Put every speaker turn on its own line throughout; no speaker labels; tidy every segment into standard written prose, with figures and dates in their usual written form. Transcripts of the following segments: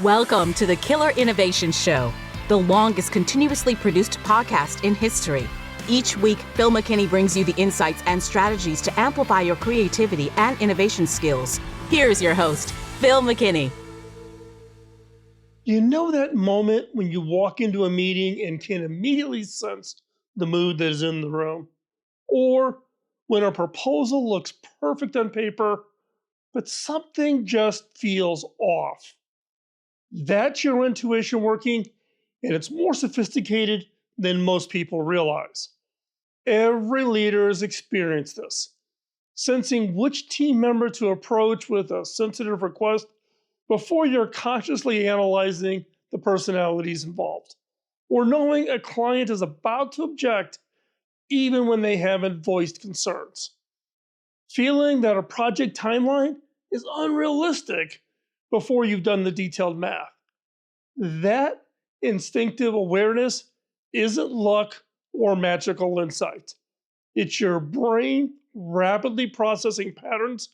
Welcome to the Killer Innovation Show, the longest continuously produced podcast in history. Each week, Phil McKinney brings you the insights and strategies to amplify your creativity and innovation skills. Here's your host, Phil McKinney.
You know that moment when you walk into a meeting and can immediately sense the mood that is in the room? Or when a proposal looks perfect on paper, but something just feels off? That's your intuition working, and it's more sophisticated than most people realize. Every leader has experienced this, sensing which team member to approach with a sensitive request before you're consciously analyzing the personalities involved, or knowing a client is about to object even when they haven't voiced concerns. Feeling that a project timeline is unrealistic before you've done the detailed math. That instinctive awareness isn't luck or magical insight. It's your brain rapidly processing patterns,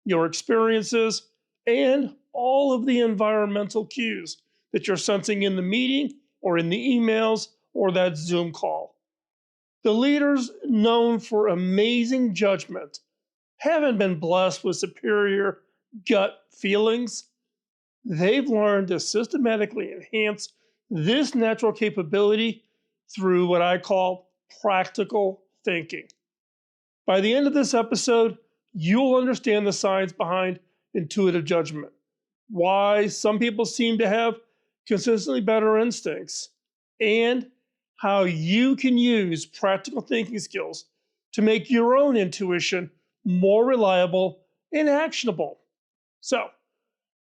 your experiences, and all of the environmental cues that you're sensing in the meeting or in the emails or that Zoom call. The leaders known for amazing judgment haven't been blessed with superior gut feelings. They've learned to systematically enhance this natural capability through what I call practical thinking. By the end of this episode, you'll understand the science behind intuitive judgment, why some people seem to have consistently better instincts, and how you can use practical thinking skills to make your own intuition more reliable and actionable. So,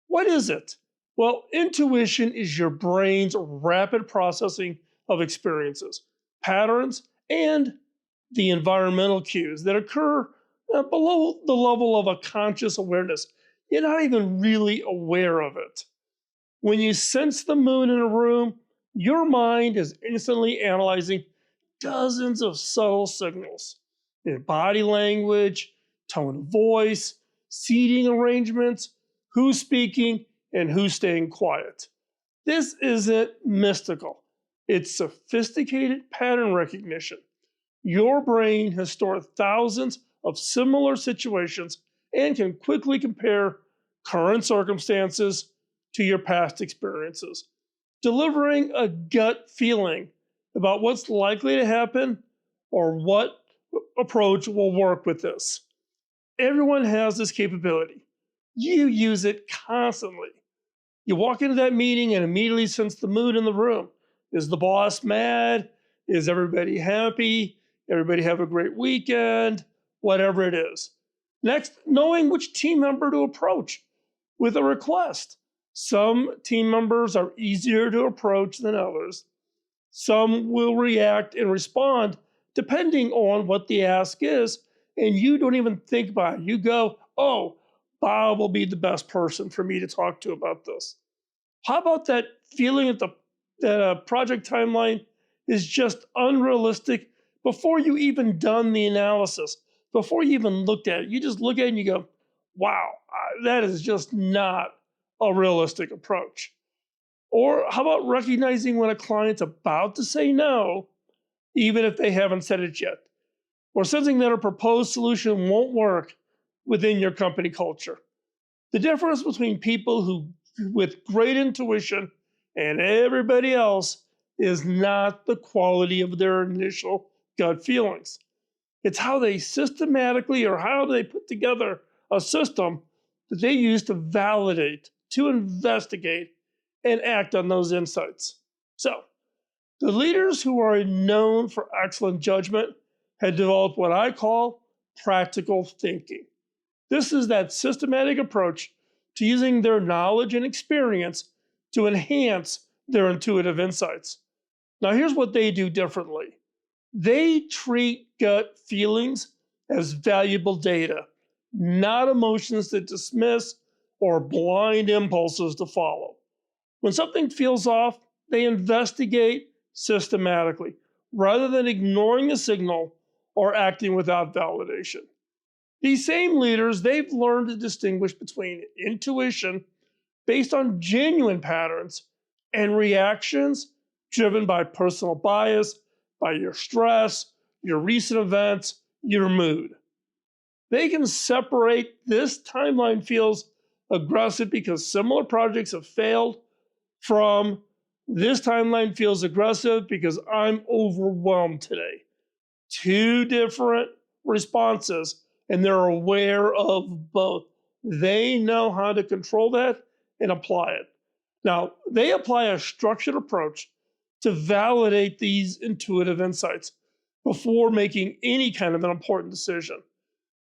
what is it? Well, intuition is your brain's rapid processing of experiences, patterns, and the environmental cues that occur below the level of a conscious awareness. You're not even really aware of it. When you sense the mood in a room, your mind is instantly analyzing dozens of subtle signals in body language, tone of voice, seating arrangements, who's speaking, and who's staying quiet. This isn't mystical. It's sophisticated pattern recognition. Your brain has stored thousands of similar situations and can quickly compare current circumstances to your past experiences, delivering a gut feeling about what's likely to happen or what approach will work with this. Everyone has this capability. You use it constantly. You walk into that meeting and immediately sense the mood in the room. Is the boss mad? Is everybody happy? Everybody have a great weekend? Whatever it is. Next, knowing which team member to approach with a request. Some team members are easier to approach than others. Some will react and respond depending on what the ask is, and you don't even think about it. You go, oh, Bob will be the best person for me to talk to about this. How about that feeling that a project timeline is just unrealistic before you even done the analysis, before you even looked at it? You just look at it and you go, wow, that is just not a realistic approach. Or how about recognizing when a client's about to say no, even if they haven't said it yet? Or sensing that a proposed solution won't work within your company culture. The difference between people who with great intuition and everybody else is not the quality of their initial gut feelings. It's how they systematically or how they put together a system that they use to validate, to investigate, and act on those insights. So, the leaders who are known for excellent judgment have developed what I call practical thinking. This is that systematic approach to using their knowledge and experience to enhance their intuitive insights. Now, here's what they do differently. They treat gut feelings as valuable data, not emotions to dismiss or blind impulses to follow. When something feels off, they investigate systematically rather than ignoring the signal or acting without validation. These same leaders, they've learned to distinguish between intuition based on genuine patterns and reactions driven by personal bias, by your stress, your recent events, your mood. They can separate this timeline feels aggressive because similar projects have failed from this timeline feels aggressive because I'm overwhelmed today. Two different responses, and they're aware of both. They know how to control that and apply it. Now, they apply a structured approach to validate these intuitive insights before making any kind of an important decision.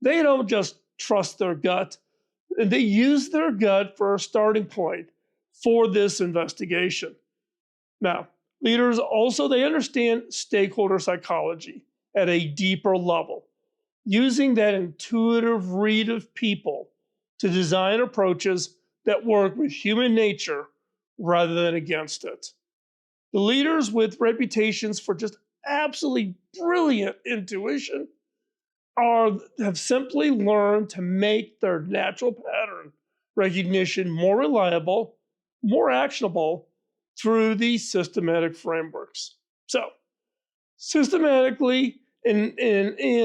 They don't just trust their gut, and they use their gut for a starting point for this investigation. Now, leaders also they understand stakeholder psychology at a deeper level, using that intuitive read of people to design approaches that work with human nature rather than against it. The leaders with reputations for just absolutely brilliant intuition have simply learned to make their natural pattern recognition more reliable, more actionable through these systematic frameworks. So, systematically, and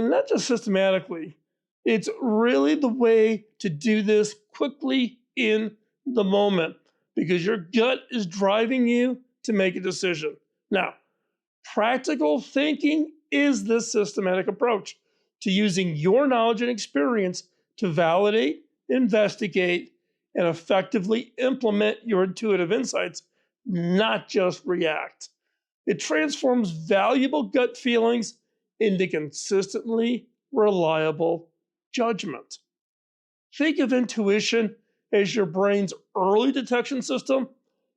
not just systematically, it's really the way to do this quickly in the moment because your gut is driving you to make a decision. Now, practical thinking is this systematic approach to using your knowledge and experience to validate, investigate, and effectively implement your intuitive insights, not just react. It transforms valuable gut feelings into consistently reliable judgment. Think of intuition as your brain's early detection system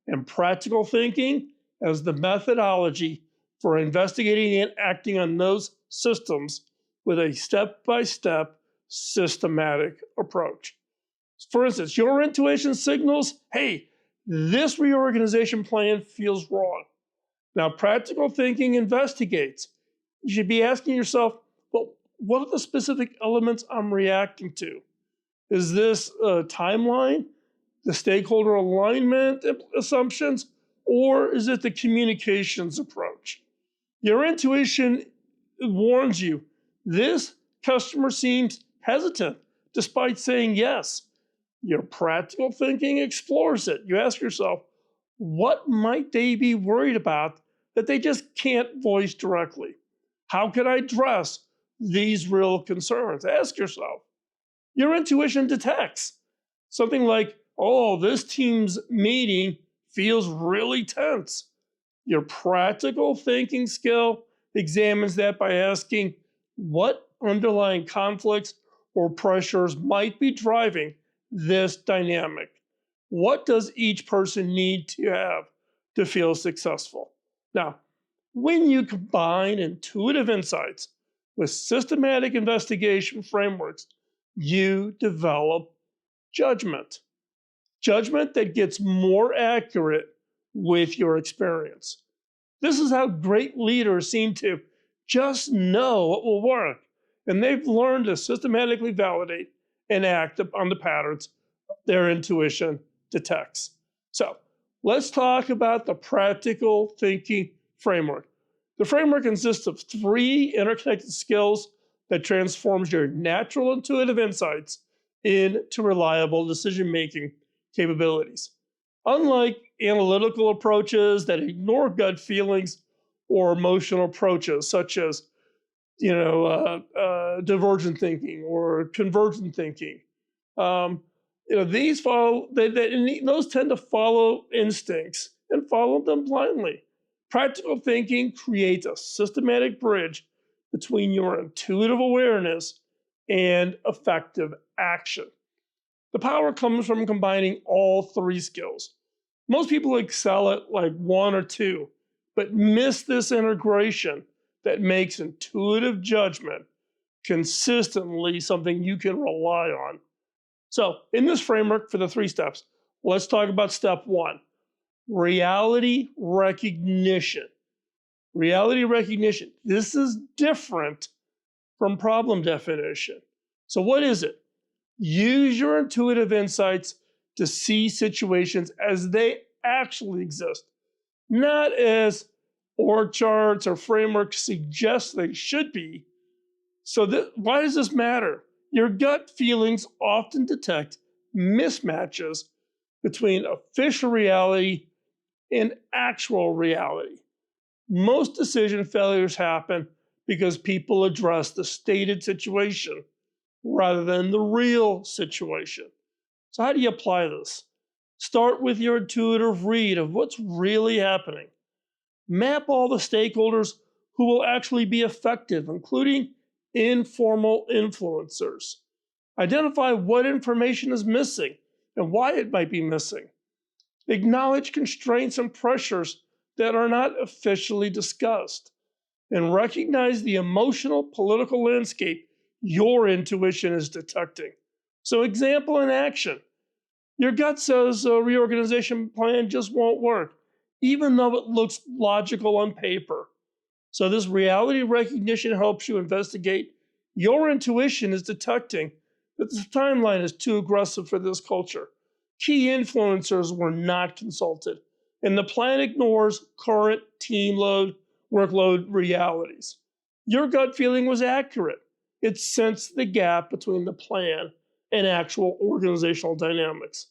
and practical thinking as the methodology for investigating and acting on those systems with a step-by-step systematic approach. For instance, your intuition signals, hey, this reorganization plan feels wrong. Now, practical thinking investigates. You should be asking yourself, well, what are the specific elements I'm reacting to? Is this a timeline, the stakeholder alignment assumptions, or is it the communications approach? Your intuition warns you, this customer seems hesitant despite saying yes. Your practical thinking explores it. You ask yourself, what might they be worried about that they just can't voice directly? How can I address these real concerns? Ask yourself. Your intuition detects something like, oh, this team's meeting feels really tense. Your practical thinking skill examines that by asking what underlying conflicts or pressures might be driving this dynamic. What does each person need to have to feel successful? Now, when you combine intuitive insights with systematic investigation frameworks, you develop judgment. Judgment that gets more accurate with your experience. This is how great leaders seem to just know what will work, and they've learned to systematically validate and act on the patterns their intuition detects. So let's talk about the practical thinking framework. The framework consists of 3 interconnected skills that transforms your natural intuitive insights into reliable decision-making capabilities. Unlike analytical approaches that ignore gut feelings or emotional approaches, such as divergent thinking or convergent thinking, these those tend to follow instincts and follow them blindly. Practical thinking creates a systematic bridge between your intuitive awareness and effective action. The power comes from combining all 3 skills. Most people excel at like 1 or 2, but miss this integration that makes intuitive judgment consistently something you can rely on. So, in this framework for the 3 steps, let's talk about step 1, reality recognition. Reality recognition. This is different from problem definition. So, what is it? Use your intuitive insights to see situations as they actually exist, not as org charts or frameworks suggest they should be. So why does this matter? Your gut feelings often detect mismatches between official reality and actual reality. Most decision failures happen because people address the stated situation rather than the real situation. So, how do you apply this? Start with your intuitive read of what's really happening. Map all the stakeholders who will actually be effective, including informal influencers. Identify what information is missing and why it might be missing. Acknowledge constraints and pressures that are not officially discussed. And recognize the emotional political landscape your intuition is detecting. So, example in action. Your gut says a reorganization plan just won't work, even though it looks logical on paper. So, this reality recognition helps you investigate. Your intuition is detecting that the timeline is too aggressive for this culture. Key influencers were not consulted, and the plan ignores current team workload realities. Your gut feeling was accurate. It sensed the gap between the plan and actual organizational dynamics.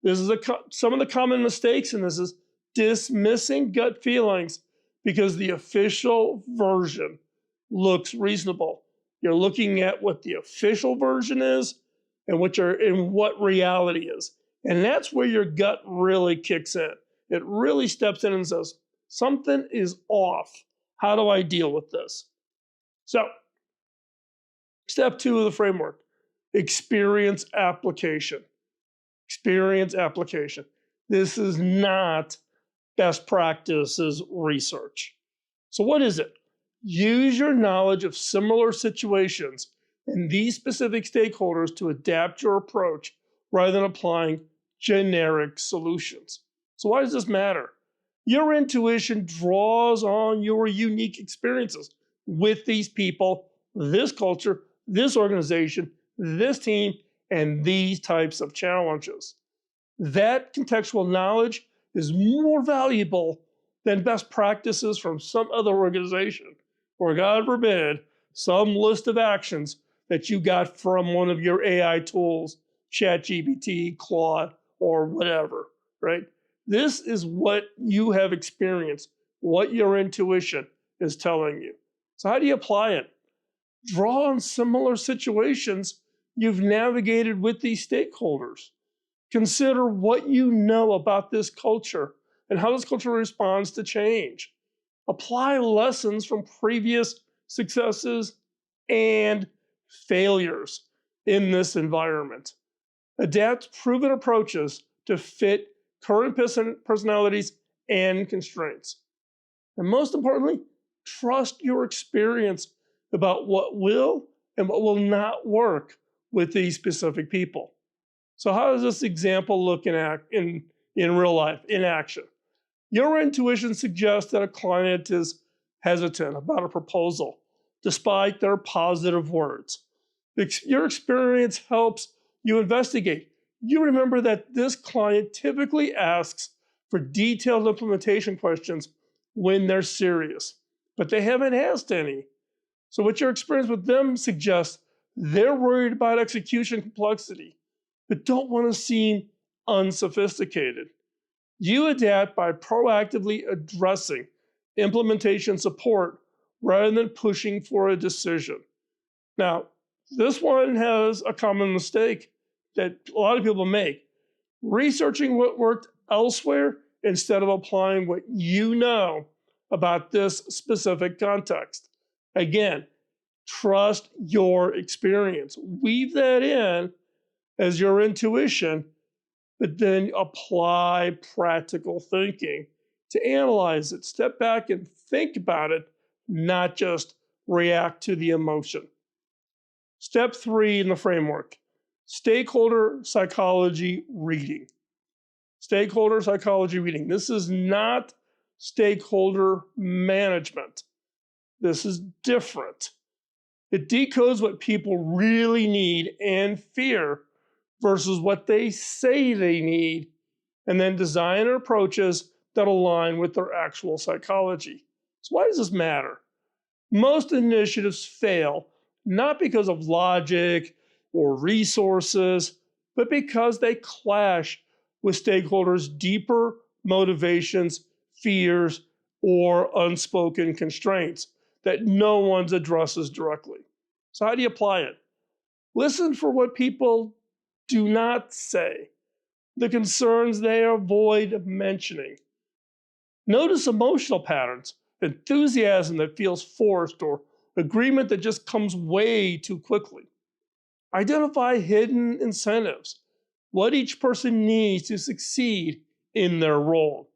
This is some of the common mistakes in this is dismissing gut feelings because the official version looks reasonable. You're looking at what the official version is and what reality is. And that's where your gut really kicks in. It really steps in and says, something is off. How do I deal with this? So, step 2 of the framework, experience application. Experience application. This is not best practices research. So, what is it? Use your knowledge of similar situations and these specific stakeholders to adapt your approach rather than applying generic solutions. So, why does this matter? Your intuition draws on your unique experiences with these people, this culture, this organization, this team, and these types of challenges. That contextual knowledge is more valuable than best practices from some other organization, or God forbid, some list of actions that you got from one of your AI tools, ChatGPT, Claude, or whatever, right? This is what you have experienced, what your intuition is telling you. So, how do you apply it? Draw on similar situations you've navigated with these stakeholders. Consider what you know about this culture and how this culture responds to change. Apply lessons from previous successes and failures in this environment. Adapt proven approaches to fit current personalities and constraints. And most importantly, trust your experience about what will and what will not work with these specific people. So, how does this example look in real life, in action? Your intuition suggests that a client is hesitant about a proposal, despite their positive words. Your experience helps you investigate. You remember that this client typically asks for detailed implementation questions when they're serious, but they haven't asked any. So, what your experience with them suggests, they're worried about execution complexity, but don't want to seem unsophisticated. You adapt by proactively addressing implementation support rather than pushing for a decision. Now, this one has a common mistake that a lot of people make, researching what worked elsewhere instead of applying what you know about this specific context. Again, trust your experience. Weave that in as your intuition, but then apply practical thinking to analyze it. Step back and think about it, not just react to the emotion. Step 3 in the framework, stakeholder psychology reading. Stakeholder psychology reading. This is not stakeholder management. This is different. It decodes what people really need and fear versus what they say they need, and then design approaches that align with their actual psychology. So, why does this matter? Most initiatives fail not because of logic or resources, but because they clash with stakeholders' deeper motivations, fears, or unspoken constraints that no one addresses directly. So, how do you apply it? Listen for what people do not say, the concerns they avoid mentioning. Notice emotional patterns, enthusiasm that feels forced, or agreement that just comes way too quickly. Identify hidden incentives, what each person needs to succeed in their role.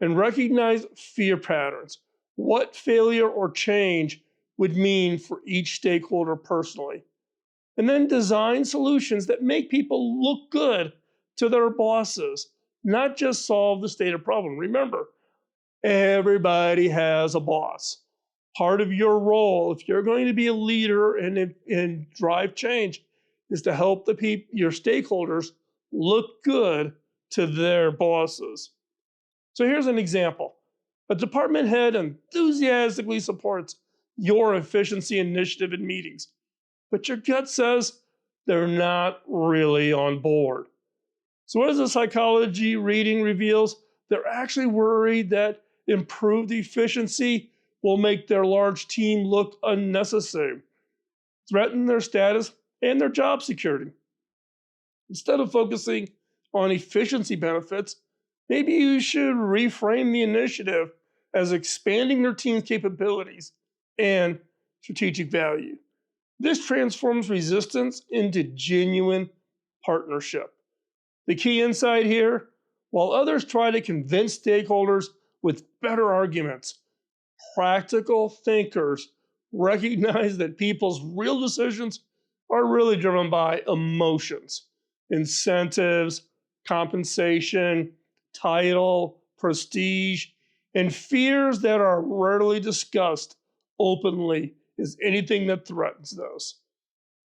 And recognize fear patterns, what failure or change would mean for each stakeholder personally. And then design solutions that make people look good to their bosses, not just solve the stated problem. Remember, everybody has a boss. Part of your role, if you're going to be a leader and drive change, is to help your stakeholders look good to their bosses. So here's an example. A department head enthusiastically supports your efficiency initiative in meetings, but your gut says they're not really on board. So what does the psychology reading reveals? They're actually worried that improved efficiency will make their large team look unnecessary, threaten their status and their job security. Instead of focusing on efficiency benefits, maybe you should reframe the initiative as expanding their team's capabilities and strategic value. This transforms resistance into genuine partnership. The key insight here, while others try to convince stakeholders with better arguments, practical thinkers recognize that people's real decisions are really driven by emotions, incentives, compensation, title, prestige, and fears that are rarely discussed openly as anything that threatens those.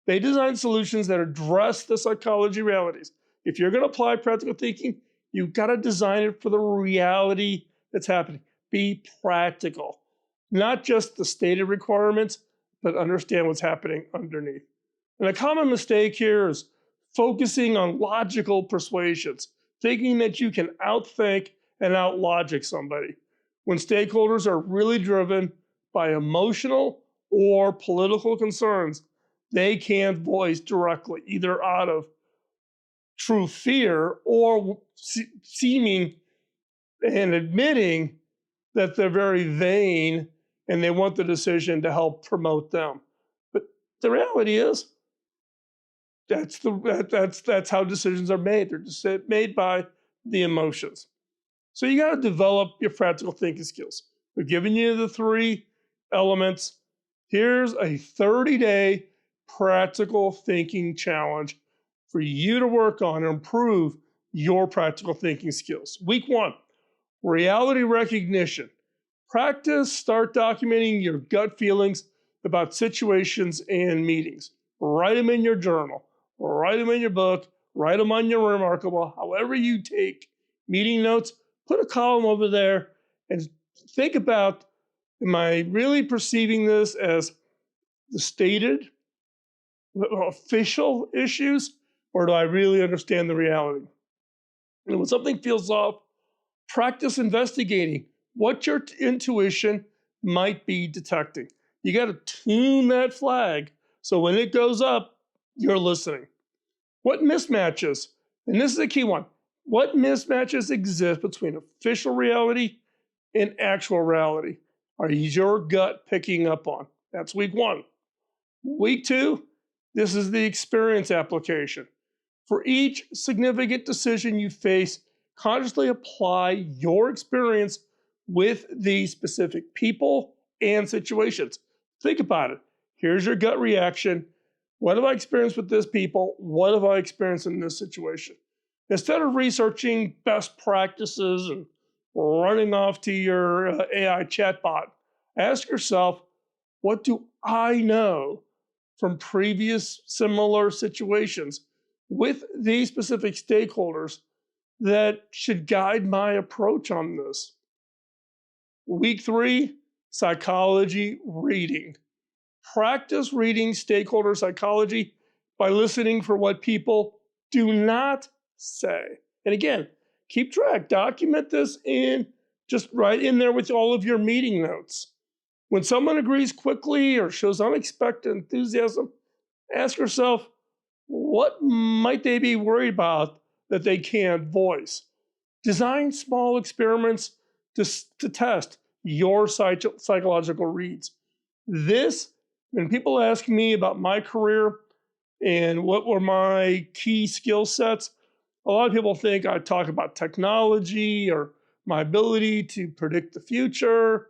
They design solutions that address the psychology realities. If you're going to apply practical thinking, you've got to design it for the reality that's happening. Be practical, not just the stated requirements, but understand what's happening underneath. And a common mistake here is focusing on logical persuasions, thinking that you can outthink and outlogic somebody, when stakeholders are really driven by emotional or political concerns they can't voice directly, either out of true fear or seeming and admitting that they're very vain and they want the decision to help promote them. But the reality is, that's how decisions are made. They're just made by the emotions. So you got to develop your practical thinking skills. We've given you the 3 elements. Here's a 30-day practical thinking challenge for you to work on and improve your practical thinking skills. Week 1, reality recognition. Start documenting your gut feelings about situations and meetings. Write them in your journal, write them in your book, write them on your Remarkable, however you take meeting notes, put a column over there and think about, am I really perceiving this as the stated official issues, or do I really understand the reality? And when something feels off, practice investigating what your intuition might be detecting. You got to tune that flag so when it goes up, you're listening. What mismatches, and this is a key one, what mismatches exist between official reality and actual reality? Is your gut picking up on? That's week 1. Week 2, this is the experience application. For each significant decision you face, consciously apply your experience with these specific people and situations. Think about it. Here's your gut reaction. What have I experienced with this people? What have I experienced in this situation? Instead of researching best practices and running off to your AI chatbot, ask yourself, what do I know from previous similar situations with these specific stakeholders that should guide my approach on this. Week 3, psychology reading. Practice reading stakeholder psychology by listening for what people do not say. And again, keep track, document this in, just right in there with all of your meeting notes. When someone agrees quickly or shows unexpected enthusiasm, ask yourself, what might they be worried about that they can't voice? Design small experiments to test your psychological reads. This, when people ask me about my career and what were my key skill sets, a lot of people think I talk about technology or my ability to predict the future.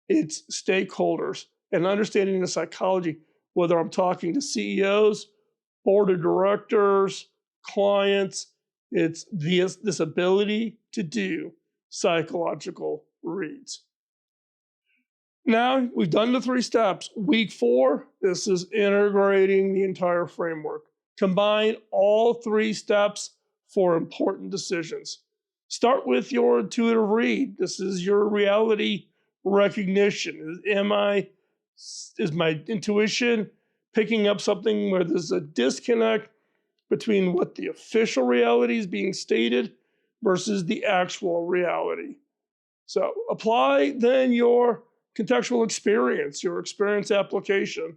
It's stakeholders and understanding the psychology, whether I'm talking to CEOs, board of directors, clients, it's this ability to do psychological reads. Now we've done the 3 steps. Week 4, this is integrating the entire framework. Combine all 3 steps for important decisions. Start with your intuitive read. This is your reality recognition. Is my intuition picking up something where there's a disconnect between what the official reality is being stated versus the actual reality? So apply then your contextual experience, your experience application.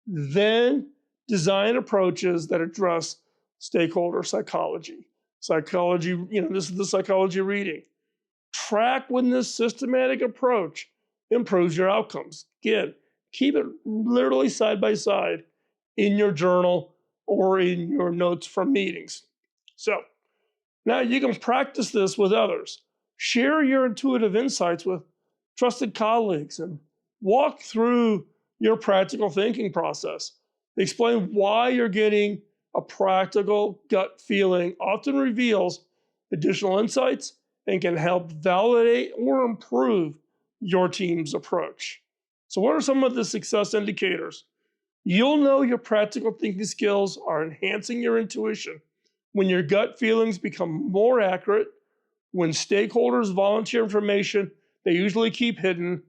Then design approaches that address stakeholder psychology. This is the psychology reading. Track when this systematic approach improves your outcomes. Again, keep it literally side by side in your journal or in your notes from meetings. So now you can practice this with others. Share your intuitive insights with trusted colleagues and walk through your practical thinking process. Explain why you're getting a practical gut feeling, often reveals additional insights and can help validate or improve your team's approach. So what are some of the success indicators? You'll know your practical thinking skills are enhancing your intuition when your gut feelings become more accurate, when stakeholders volunteer information they usually keep hidden,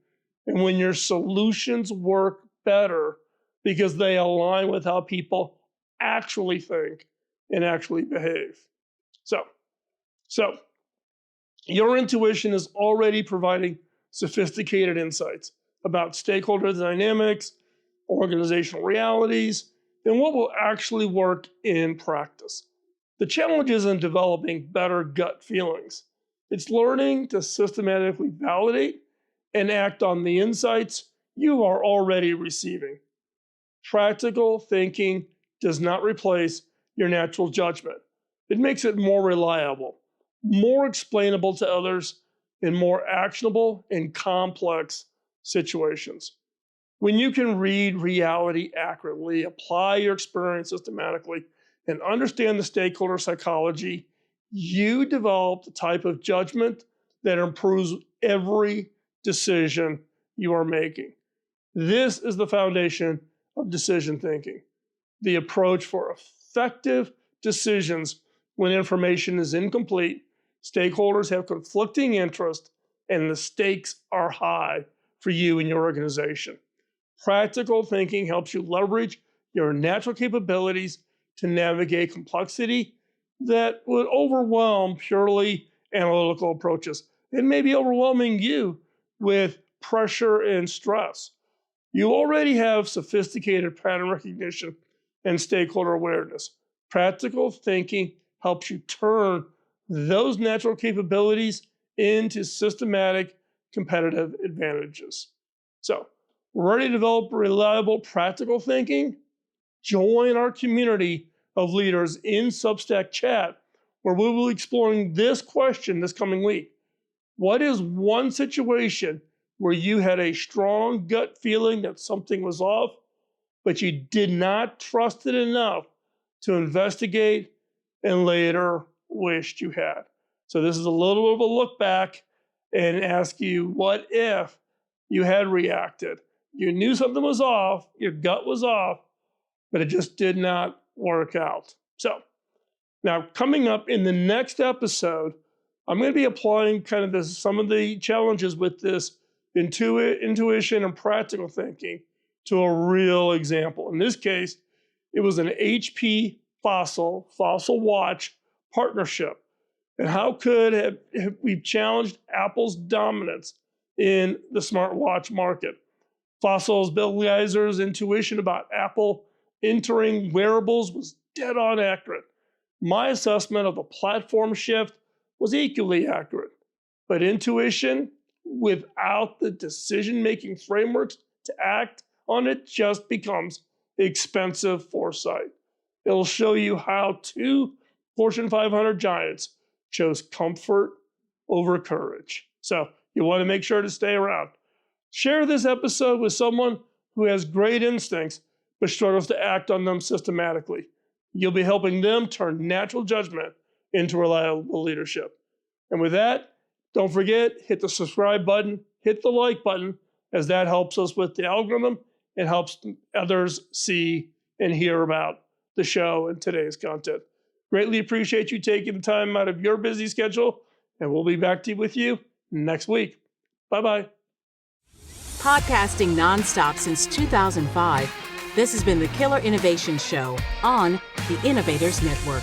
and when your solutions work better because they align with how people actually think and actually behave. So your intuition is already providing sophisticated insights about stakeholder dynamics, organizational realities, and what will actually work in practice. The challenge isn't developing better gut feelings. It's learning to systematically validate and act on the insights you are already receiving. Practical thinking does not replace your natural judgment. It makes it more reliable, more explainable to others, and more actionable in complex situations. When you can read reality accurately, apply your experience systematically, and understand the stakeholder psychology, you develop the type of judgment that improves every decision you are making. This is the foundation of decision thinking, the approach for effective decisions when information is incomplete, stakeholders have conflicting interests, and the stakes are high for you and your organization. Practical thinking helps you leverage your natural capabilities to navigate complexity that would overwhelm purely analytical approaches. It may be overwhelming you with pressure and stress. You already have sophisticated pattern recognition and stakeholder awareness. Practical thinking helps you turn those natural capabilities into systematic competitive advantages. So, ready to develop reliable practical thinking? Join our community of leaders in Substack chat, where we will be exploring this question this coming week. What is one situation where you had a strong gut feeling that something was off, but you did not trust it enough to investigate and later wished you had? So this is a little bit of a look back and ask you, what if you had reacted? You knew something was off, your gut was off, but it just did not work out. So now coming up in the next episode, I'm going to be applying kind of some of the challenges with this intuition and practical thinking to a real example. In this case, it was an HP fossil watch partnership. And how could have we challenged Apple's dominance in the smartwatch market? Fossil's Bill Geiser's intuition about Apple entering wearables was dead on accurate. My assessment of the platform shift was equally accurate. But intuition without the decision-making frameworks to act on it just becomes expensive foresight. It'll show you how two Fortune 500 giants chose comfort over courage. So you want to make sure to stay around. Share this episode with someone who has great instincts but struggles to act on them systematically. You'll be helping them turn natural judgment into reliable leadership. And with that, don't forget, hit the subscribe button, hit the like button, as that helps us with the algorithm and helps others see and hear about the show and today's content. Greatly appreciate you taking the time out of your busy schedule, and we'll be back with you next week. Bye-bye.
Podcasting nonstop since 2005, this has been the Killer Innovation Show on the Innovators Network.